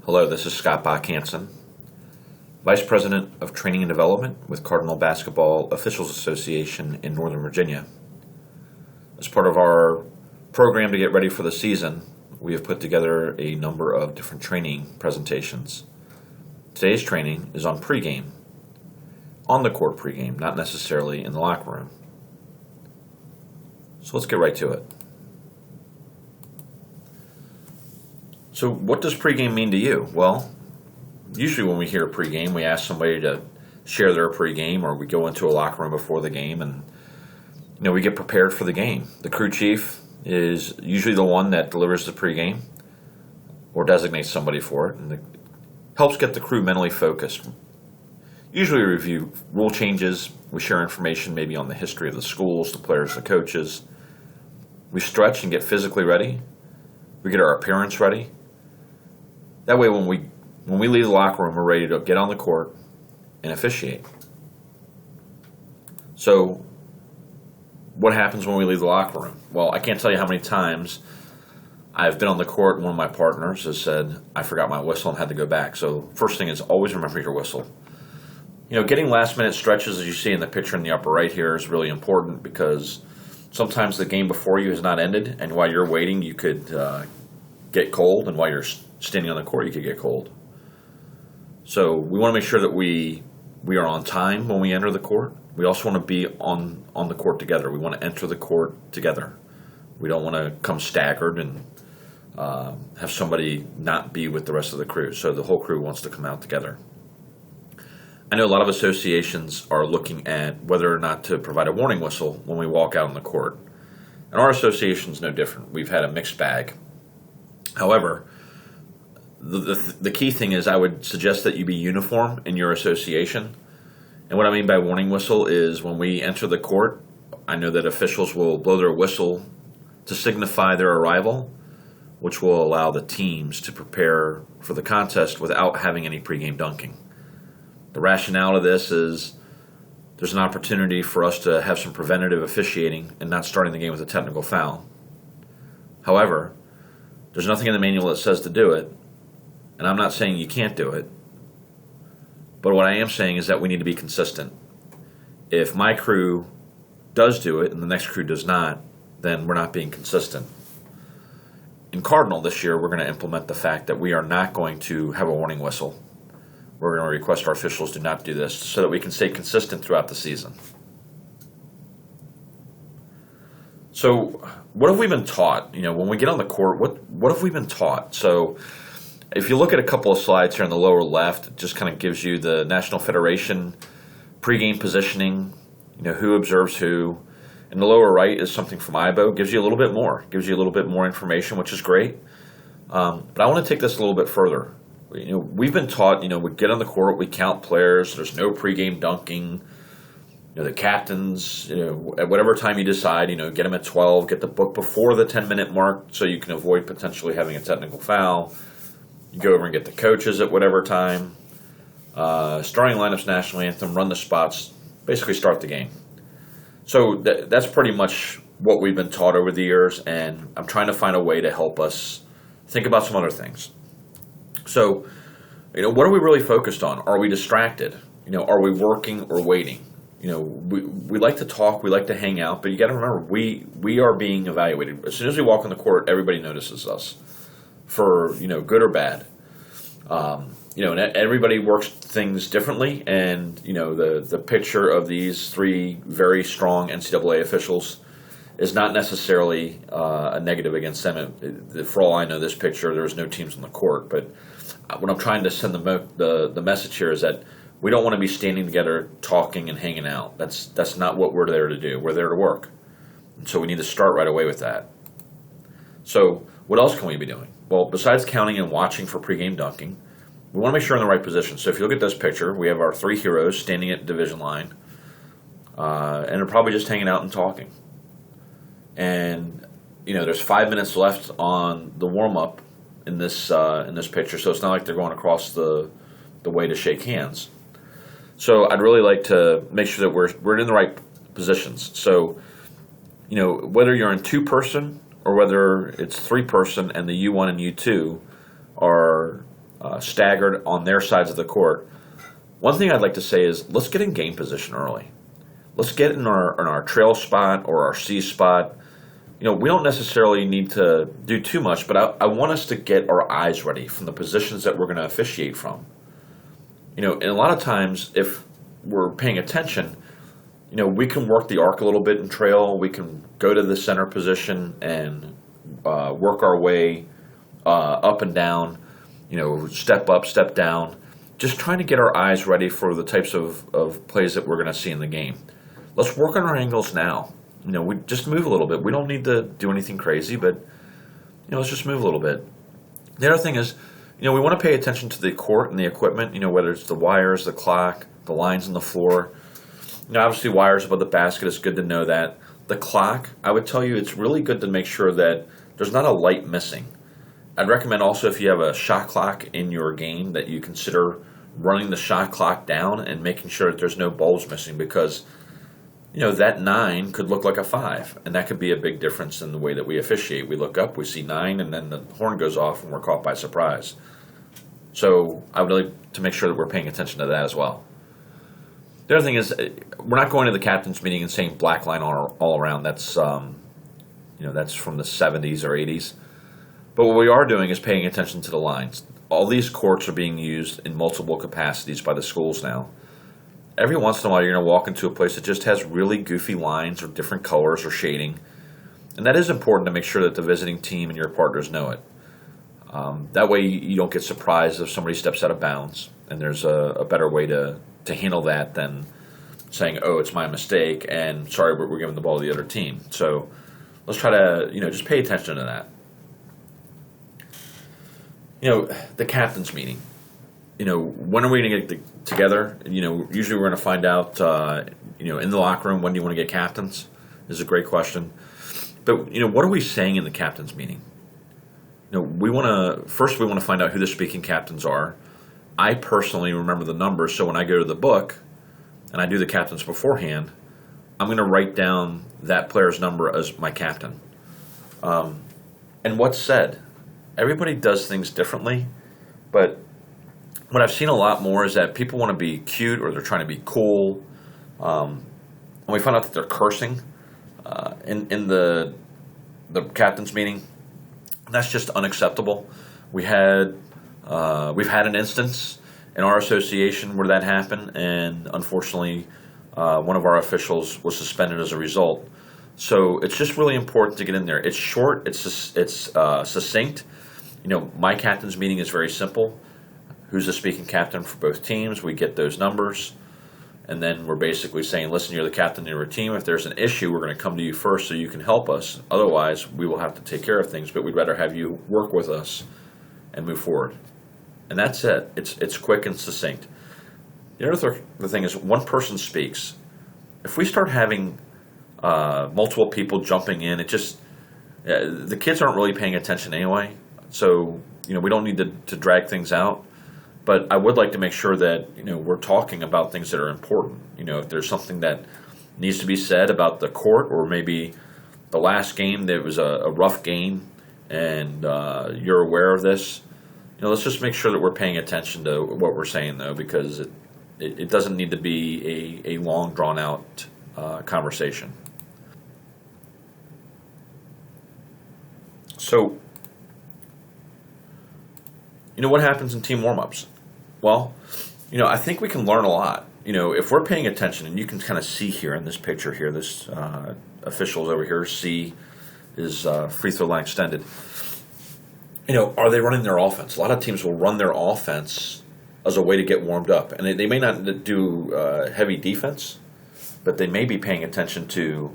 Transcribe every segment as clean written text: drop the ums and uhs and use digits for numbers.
Hello, this is Scott Bach-Hansen, Vice President of Training and Development with Cardinal Basketball Officials Association in Northern Virginia. As part of our program to get ready for the season, we have put together a number of different training presentations. Today's training is on pregame, on the court pregame, not necessarily in the locker room. So let's get right to it. So what does pregame mean to you? Well, usually when we hear pregame, we ask somebody to share their pregame, or we go into a locker room before the game and we get prepared for the game. The crew chief is usually the one that delivers the pregame or designates somebody for it, and it helps get the crew mentally focused. Usually we review rule changes, we share information maybe on the history of the schools, the players, the coaches. We stretch and get physically ready. We get our appearance ready. That way when we leave the locker room, we're ready to get on the court and officiate. So what happens when we leave the locker room? Well, I can't tell you how many times I've been on the court and one of my partners has said, I forgot my whistle and had to go back. So first thing is always remember your whistle. Getting last minute stretches, as you see in the picture in the upper right here, is really important because sometimes the game before you has not ended, and while you're waiting, you could get cold, and while you're standing on the court, you could get cold. So we want to make sure that we are on time when we enter the court. We also want to be on the court together. We want to enter the court together. We don't want to come staggered and have somebody not be with the rest of the crew. So the whole crew wants to come out together. I know a lot of associations are looking at whether or not to provide a warning whistle when we walk out on the court. And our association is no different. We've had a mixed bag. However, the key thing is I would suggest that you be uniform in your association. And what I mean by warning whistle is when we enter the court, I know that officials will blow their whistle to signify their arrival, which will allow the teams to prepare for the contest without having any pregame dunking. The rationale of this is there's an opportunity for us to have some preventative officiating and not starting the game with a technical foul. However, there's nothing in the manual that says to do it, and I'm not saying you can't do it, but what I am saying is that we need to be consistent. If my crew does do it and the next crew does not, then we're not being consistent. In Cardinal this year, we're going to implement the fact that we are not going to have a warning whistle. We're going to request our officials do not do this so that we can stay consistent throughout the season. So what have we been taught? When we get on the court, what have we been taught? So if you look at a couple of slides here in the lower left, it just kind of gives you the National Federation pregame positioning, who observes who. In the lower right is something from IBO, gives you a little bit more, information, which is great. But I want to take this a little bit further. We've been taught, we get on the court, we count players, there's no pregame dunking. The captains, at whatever time you decide, get them at 12, get the book before the 10-minute mark so you can avoid potentially having a technical foul. You go over and get the coaches at whatever time. Starting lineups, national anthem, run the spots, basically start the game. So that's pretty much what we've been taught over the years, and I'm trying to find a way to help us think about some other things. So, what are we really focused on? Are we distracted? Are we working or waiting? We like to talk, we like to hang out, but you got to remember, we are being evaluated. As soon as we walk on the court, everybody notices us for, good or bad. And everybody works things differently, and, the picture of these three very strong NCAA officials is not necessarily a negative against them. For all I know, this picture, there was no teams on the court, but what I'm trying to send the message here is that we don't want to be standing together, talking and hanging out. That's not what we're there to do. We're there to work. And so we need to start right away with that. So what else can we be doing? Well, besides counting and watching for pregame dunking, we want to make sure we're in the right position. So if you look at this picture, we have our three heroes standing at the division line, and they're probably just hanging out and talking. And, there's 5 minutes left on the warm-up in this picture, so it's not like they're going across the way to shake hands. So I'd really like to make sure that we're in the right positions. So, whether you're in two-person or whether it's three-person and the U1 and U2 are staggered on their sides of the court. One thing I'd like to say is let's get in game position early. Let's get in our trail spot or our C spot. We don't necessarily need to do too much, but I want us to get our eyes ready from the positions that we're going to officiate from. And a lot of times, if we're paying attention, we can work the arc a little bit in trail. We can go to the center position and work our way up and down, step up, step down, just trying to get our eyes ready for the types of plays that we're going to see in the game. Let's work on our angles now. We just move a little bit. We don't need to do anything crazy, but let's just move a little bit. The other thing is, we want to pay attention to the court and the equipment, whether it's the wires, the clock, the lines on the floor. Obviously wires above the basket is good to know that. The clock, I would tell you it's really good to make sure that there's not a light missing. I'd recommend also if you have a shot clock in your game that you consider running the shot clock down and making sure that there's no bulbs missing because that 9 could look like a 5, and that could be a big difference in the way that we officiate. We look up, we see 9, and then the horn goes off, and we're caught by surprise. So I would like to make sure that we're paying attention to that as well. The other thing is, we're not going to the captain's meeting and saying black line all around. That's that's from the 70s or 80s. But what we are doing is paying attention to the lines. All these courts are being used in multiple capacities by the schools now. Every once in a while, you're going to walk into a place that just has really goofy lines or different colors or shading. And that is important to make sure that the visiting team and your partners know it. That way, you don't get surprised if somebody steps out of bounds. And there's a better way to handle that than saying, oh, it's my mistake, and sorry, we're giving the ball to the other team. So let's try to, just pay attention to that. The captain's meeting. When are we going to get together? Usually we're going to find out, in the locker room, when do you want to get captains? Is a great question. But, what are we saying in the captain's meeting? We want to find out who the speaking captains are. I personally remember the numbers, so when I go to the book and I do the captains beforehand, I'm going to write down that player's number as my captain. And what's said. Everybody does things differently, but what I've seen a lot more is that people want to be cute or they're trying to be cool. And we find out that they're cursing in the captain's meeting. That's just unacceptable. We've had an instance in our association where that happened, and unfortunately, one of our officials was suspended as a result. So it's just really important to get in there. It's short. It's succinct. My captain's meeting is very simple. Who's the speaking captain for both teams? We get those numbers, and then we're basically saying, listen, you're the captain of your team. If there's an issue, we're going to come to you first so you can help us. Otherwise, we will have to take care of things, but we'd rather have you work with us and move forward. And that's it. It's quick and succinct. The thing is, one person speaks. If we start having multiple people jumping in, the kids aren't really paying attention anyway. So we don't need to drag things out. But I would like to make sure that we're talking about things that are important. If there's something that needs to be said about the court, or maybe the last game that was a rough game, and you're aware of this, let's just make sure that we're paying attention to what we're saying, though, because it doesn't need to be a long, drawn-out conversation. So, what happens in team warm-ups? Well, I think we can learn a lot. If we're paying attention, and you can kind of see here in this picture here, this officials over here, C is free throw line extended. Are they running their offense? A lot of teams will run their offense as a way to get warmed up. And they may not do heavy defense, but they may be paying attention to,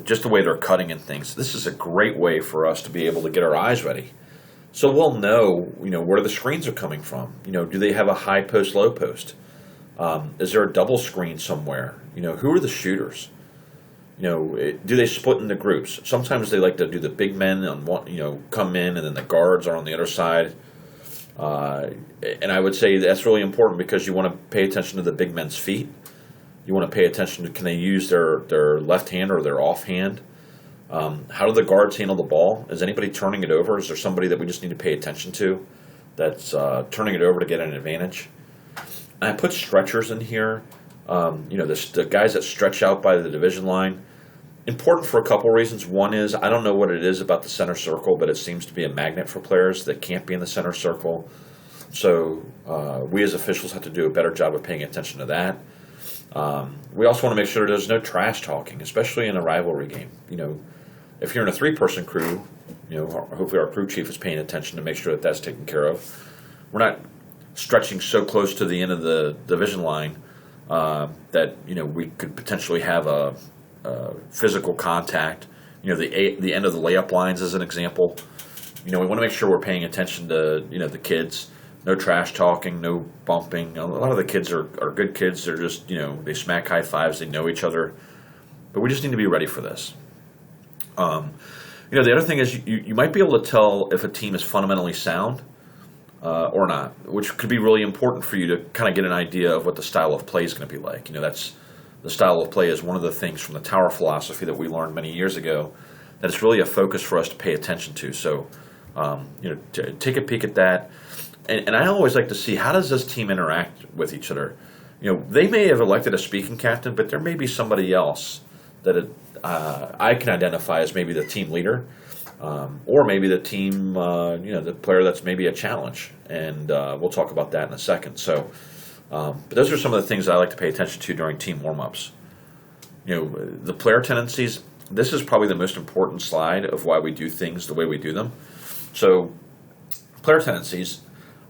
just the way they're cutting and things. This is a great way for us to be able to get our eyes ready. So we'll know, where the screens are coming from. Do they have a high post, low post? Is there a double screen somewhere? Who are the shooters? Do they split into groups? Sometimes they like to do the big men on one, come in, and then the guards are on the other side. And I would say that's really important because you want to pay attention to the big men's feet. You want to pay attention to, can they use their left hand or their off hand? How do the guards handle the ball? Is anybody turning it over? Is there somebody that we just need to pay attention to? that's turning it over to get an advantage. And I put stretchers in here. The guys that stretch out by the division line. Important for a couple reasons. One is I don't know what it is about the center circle, but it seems to be a magnet for players that can't be in the center circle. So we as officials have to do a better job of paying attention to that. We also want to make sure there's no trash talking, especially in a rivalry game. If you're in a 3-person crew, hopefully our crew chief is paying attention to make sure that that's taken care of. We're not stretching so close to the end of the division line that we could potentially have a physical contact. The end of the layup lines as an example. We want to make sure we're paying attention to the kids. No trash talking, no bumping. A lot of the kids are good kids. They're just they smack high fives. They know each other, but we just need to be ready for this. The other thing is you might be able to tell if a team is fundamentally sound or not, which could be really important for you to kind of get an idea of what the style of play is going to be like. That's the style of play is one of the things from the Tower philosophy that we learned many years ago that it's really a focus for us to pay attention to. So, to take a peek at that. And I always like to see how does this team interact with each other. They may have elected a speaking captain, but there may be somebody else that I can identify as maybe the team leader, or maybe the team, the player that's maybe a challenge. And we'll talk about that in a second. So, but those are some of the things I like to pay attention to during team warm-ups. The player tendencies. This is probably the most important slide of why we do things the way we do them. So, player tendencies.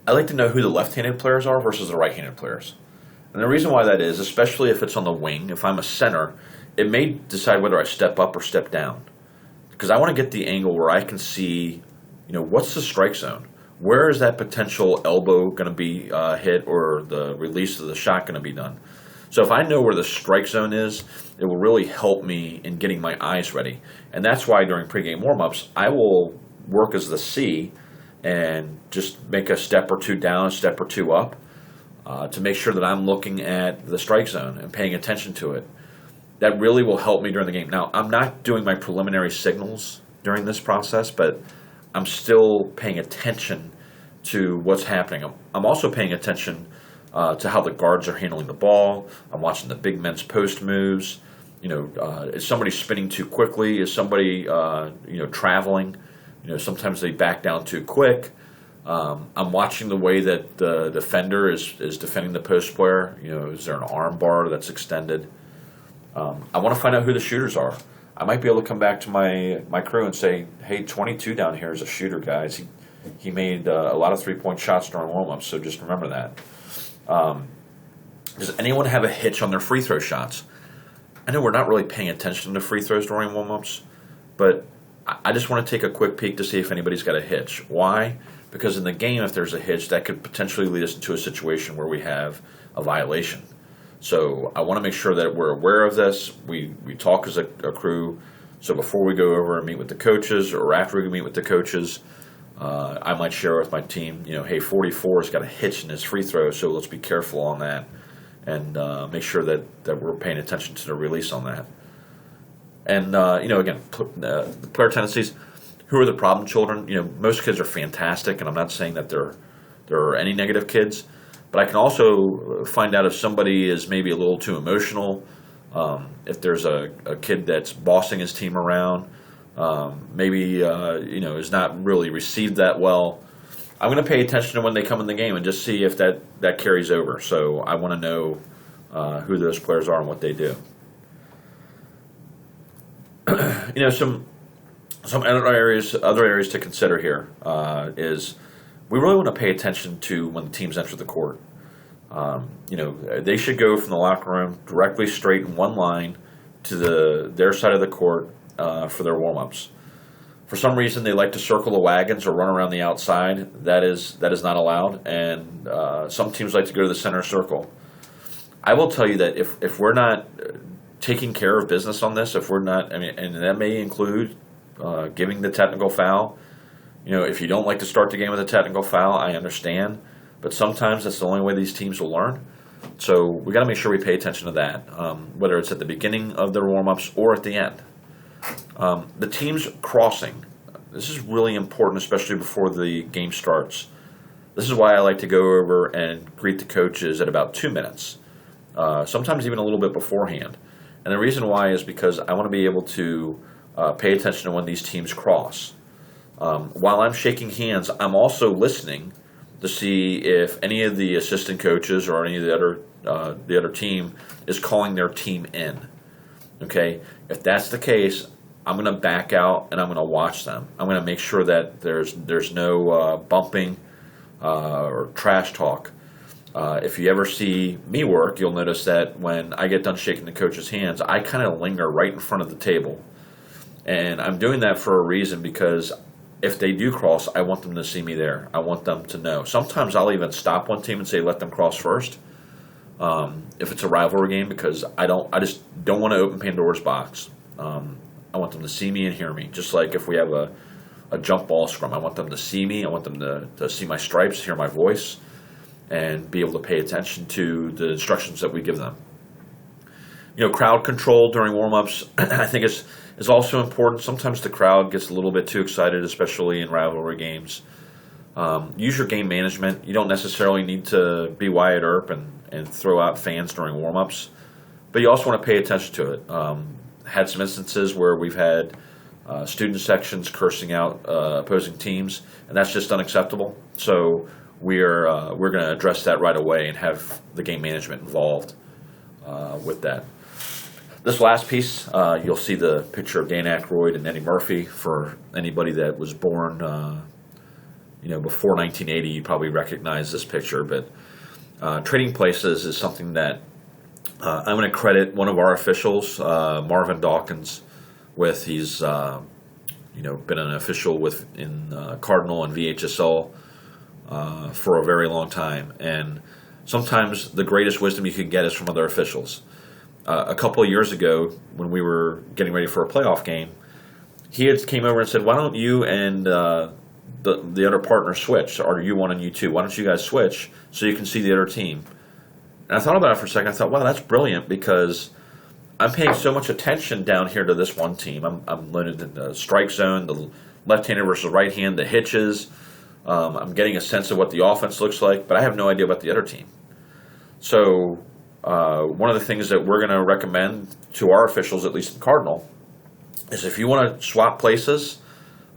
I like to know who the left-handed players are versus the right-handed players. And the reason why that is, especially if it's on the wing, if I'm a center, it may decide whether I step up or step down. Because I want to get the angle where I can see, what's the strike zone? Where is that potential elbow going to be hit or the release of the shot going to be done? So if I know where the strike zone is, it will really help me in getting my eyes ready. And that's why during pregame warm-ups, I will work as the C and just make a step or two down, a step or two up to make sure that I'm looking at the strike zone and paying attention to it. That really will help me during the game. Now, I'm not doing my preliminary signals during this process, but I'm still paying attention to what's happening. I'm also paying attention to how the guards are handling the ball. I'm watching the big men's post moves. Is somebody spinning too quickly? Is somebody, traveling? Sometimes they back down too quick. I'm watching the way that the defender is defending the post player. Is there an arm bar that's extended? I want to find out who the shooters are. I might be able to come back to my crew and say, hey, 22 down here is a shooter, guys. He made a lot of three-point shots during warm-ups, so just remember that. Does anyone have a hitch on their free throw shots? I know we're not really paying attention to free throws during warm-ups, but I just want to take a quick peek to see if anybody's got a hitch. Why? Because in the game, if there's a hitch, that could potentially lead us into a situation where we have a violation. So I want to make sure that we're aware of this. We talk as a crew. So before we go over and meet with the coaches or after we meet with the coaches, I might share with my team, hey, 44 has got a hitch in his free throw, so let's be careful on that and make sure that we're paying attention to the release on that. And, again, the player tendencies, who are the problem children? Most kids are fantastic, and I'm not saying that there are any negative kids, but I can also find out if somebody is maybe a little too emotional, if there's a kid that's bossing his team around, maybe, is not really received that well. I'm going to pay attention to when they come in the game and just see if that carries over. So I want to know who those players are and what they do. Some other areas to consider here is we really want to pay attention to when the teams enter the court. They should go from the locker room directly straight in one line to their side of the court for their warm-ups. For some reason, they like to circle the wagons or run around the outside. That is not allowed, and some teams like to go to the center circle. I will tell you that if we're not taking care of business on this, if we're not, and that may include giving the technical foul. If you don't like to start the game with a technical foul, I understand, but sometimes that's the only way these teams will learn. So we got to make sure we pay attention to that, whether it's at the beginning of their warm-ups or at the end. The teams crossing. This is really important, especially before the game starts. This is why I like to go over and greet the coaches at about 2 minutes, sometimes even a little bit beforehand. And the reason why is because I want to be able to pay attention to when these teams cross. While I'm shaking hands, I'm also listening to see if any of the assistant coaches or any of the other team is calling their team in. Okay, if that's the case, I'm going to back out and I'm going to watch them. I'm going to make sure that there's no bumping or trash talk. If you ever see me work, you'll notice that when I get done shaking the coach's hands, I kind of linger right in front of the table. And I'm doing that for a reason, because if they do cross, I want them to see me there. I want them to know. Sometimes I'll even stop one team and say, let them cross first. If it's a rivalry game, because I just don't want to open Pandora's box. I want them to see me and hear me. Just like if we have a jump ball scrum, I want them to see me. I want them to see my stripes, hear my voice, and be able to pay attention to the instructions that we give them. Crowd control during warm-ups, I think is also important. Sometimes the crowd gets a little bit too excited, especially in rivalry games. Use your game management. You don't necessarily need to be Wyatt Earp and throw out fans during warm-ups, but you also want to pay attention to it. Had some instances where we've had student sections cursing out opposing teams, and that's just unacceptable. So we're going to address that right away and have the game management involved with that. This last piece, you'll see the picture of Dan Aykroyd and Eddie Murphy. For anybody that was born, before 1980, you probably recognize this picture. But trading places is something that I'm going to credit one of our officials, Marvin Dawkins, with. He's been an official in Cardinal and VHSL for a very long time, and sometimes the greatest wisdom you can get is from other officials. A couple of years ago, when we were getting ready for a playoff game, he had came over and said, "Why don't you and the other partner switch? Or you one and you two? Why don't you guys switch so you can see the other team?" And I thought about it for a second. I thought, wow, that's brilliant, because I'm paying so much attention down here to this one team. I'm learning the strike zone, the left-hander versus right-hand, the hitches. I'm getting a sense of what the offense looks like, but I have no idea about the other team. So one of the things that we're going to recommend to our officials, at least in Cardinal, is if you want to swap places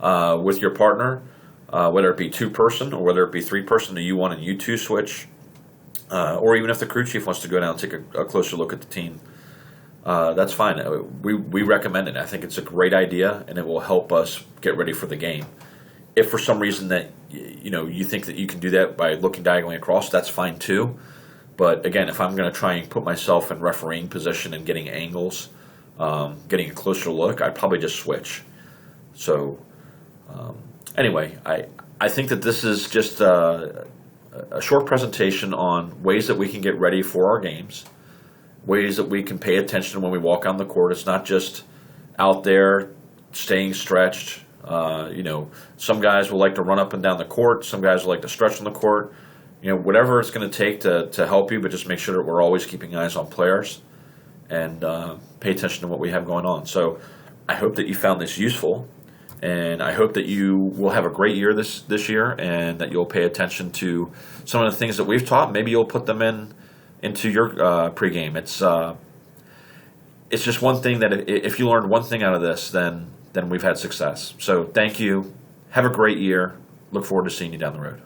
with your partner, whether it be two-person or whether it be three-person, the U1 and U2 switch, or even if the crew chief wants to go down and take a closer look at the team, that's fine. We recommend it. I think it's a great idea, and it will help us get ready for the game. If for some reason that you think that you can do that by looking diagonally across, that's fine too. But again, if I'm going to try and put myself in refereeing position and getting angles, getting a closer look, I'd probably just switch. So anyway, I think that this is just a short presentation on ways that we can get ready for our games, ways that we can pay attention when we walk on the court. It's not just out there staying stretched. Some guys will like to run up and down the court. Some guys will like to stretch on the court. Whatever it's going to take to help you, but just make sure that we're always keeping eyes on players and pay attention to what we have going on. So I hope that you found this useful, and I hope that you will have a great year this year, and that you'll pay attention to some of the things that we've taught. Maybe you'll put them into your pregame. It's just one thing that if you learned one thing out of this, then we've had success. So thank you. Have a great year. Look forward to seeing you down the road.